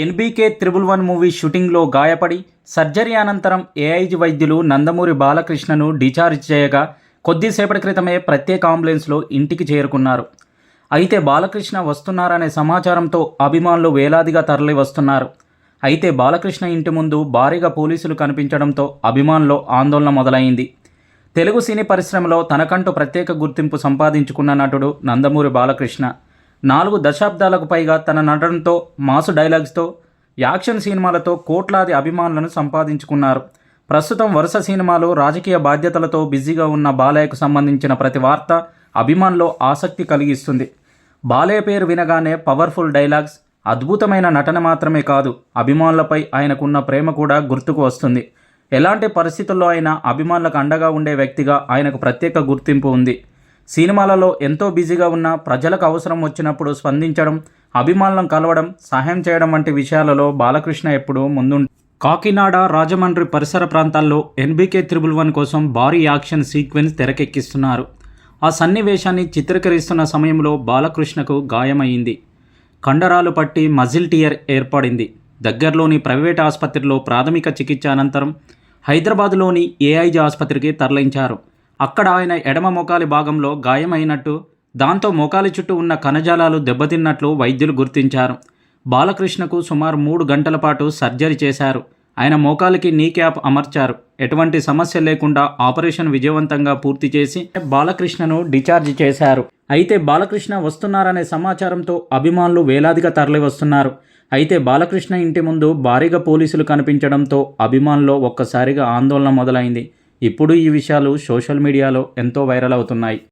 NBK 111 movie షూటింగ్లో గాయపడి surgery అనంతరం ఏఐజీ వైద్యులు నందమూరి బాలకృష్ణను డిశ్చార్జ్ చేయగా కొద్దిసేపటి క్రితమే ప్రత్యేక అంబులెన్స్లో ఇంటికి చేరుకున్నారు. అయితే బాలకృష్ణ వస్తున్నారనే సమాచారంతో అభిమానులు వేలాదిగా తరలి వస్తున్నారు. అయితే బాలకృష్ణ ఇంటి ముందు భారీగా పోలీసులు కనిపించడంతో అభిమానుల్లో ఆందోళన మొదలైంది. తెలుగు సినీ పరిశ్రమలో తనకంటూ ప్రత్యేక గుర్తింపు సంపాదించుకున్న నటుడు నందమూరి బాలకృష్ణ 4 దశాబ్దాలకు పైగా తన నటనతో, మాసు డైలాగ్స్తో, యాక్షన్ సినిమాలతో కోట్లాది అభిమానులను సంపాదించుకున్నారు. ప్రస్తుతం వరుస సినిమాలు, రాజకీయ బాధ్యతలతో బిజీగా ఉన్న బాలయ్యకు సంబంధించిన ప్రతి వార్త అభిమానుల్లో ఆసక్తి కలిగిస్తుంది. బాలయ్య పేరు వినగానే పవర్ఫుల్ డైలాగ్స్, అద్భుతమైన నటన మాత్రమే కాదు, అభిమానులపై ఆయనకున్న ప్రేమ కూడా గుర్తుకు వస్తుంది. ఎలాంటి పరిస్థితుల్లో అయినా అభిమానులకు అండగా ఉండే వ్యక్తిగా ఆయనకు ప్రత్యేక గుర్తింపు ఉంది. సినిమాలలో ఎంతో బిజీగా ఉన్న ప్రజలకు అవసరం వచ్చినప్పుడు స్పందించడం, అభిమానులను కలవడం, సహాయం చేయడం వంటి విషయాలలో బాలకృష్ణ ఎప్పుడూ ముందుంటారు. కాకినాడ, రాజమండ్రి పరిసర ప్రాంతాల్లో ఎన్బీకే 111 కోసం భారీ యాక్షన్ సీక్వెన్స్ తెరకెక్కిస్తున్నారు. ఆ సన్నివేశాన్ని చిత్రీకరిస్తున్న సమయంలో బాలకృష్ణకు గాయమైంది. కండరాలు పట్టి మజిల్ టియర్ ఏర్పడింది. దగ్గరలోని ప్రైవేట్ ఆసుపత్రిలో ప్రాథమిక చికిత్స అనంతరం హైదరాబాదులోని ఏఐజీ ఆసుపత్రికి తరలించారు. అక్కడ ఆయన ఎడమ మోకాలి భాగంలో గాయమైనట్టు, దాంతో మోకాలి చుట్టూ ఉన్న కణజాలాలు దెబ్బతిన్నట్లు వైద్యులు గుర్తించారు. బాలకృష్ణకు సుమారు 3 గంటల పాటు సర్జరీ చేశారు. ఆయన మోకాలికి నీ క్యాప్ అమర్చారు. ఎటువంటి సమస్య లేకుండా ఆపరేషన్ విజయవంతంగా పూర్తి చేసి బాలకృష్ణను డిశ్చార్జ్ చేశారు. అయితే బాలకృష్ణ వస్తున్నారనే సమాచారంతో అభిమానులు వేలాదిగా తరలి వస్తున్నారు. అయితే బాలకృష్ణ ఇంటి ముందు భారీగా పోలీసులు కనిపించడంతో అభిమానుల్లో ఒక్కసారిగా ఆందోళన మొదలైంది. ఇప్పుడు ఈ విషయాలు సోషల్ మీడియాలో ఎంతో వైరల్ అవుతున్నాయి.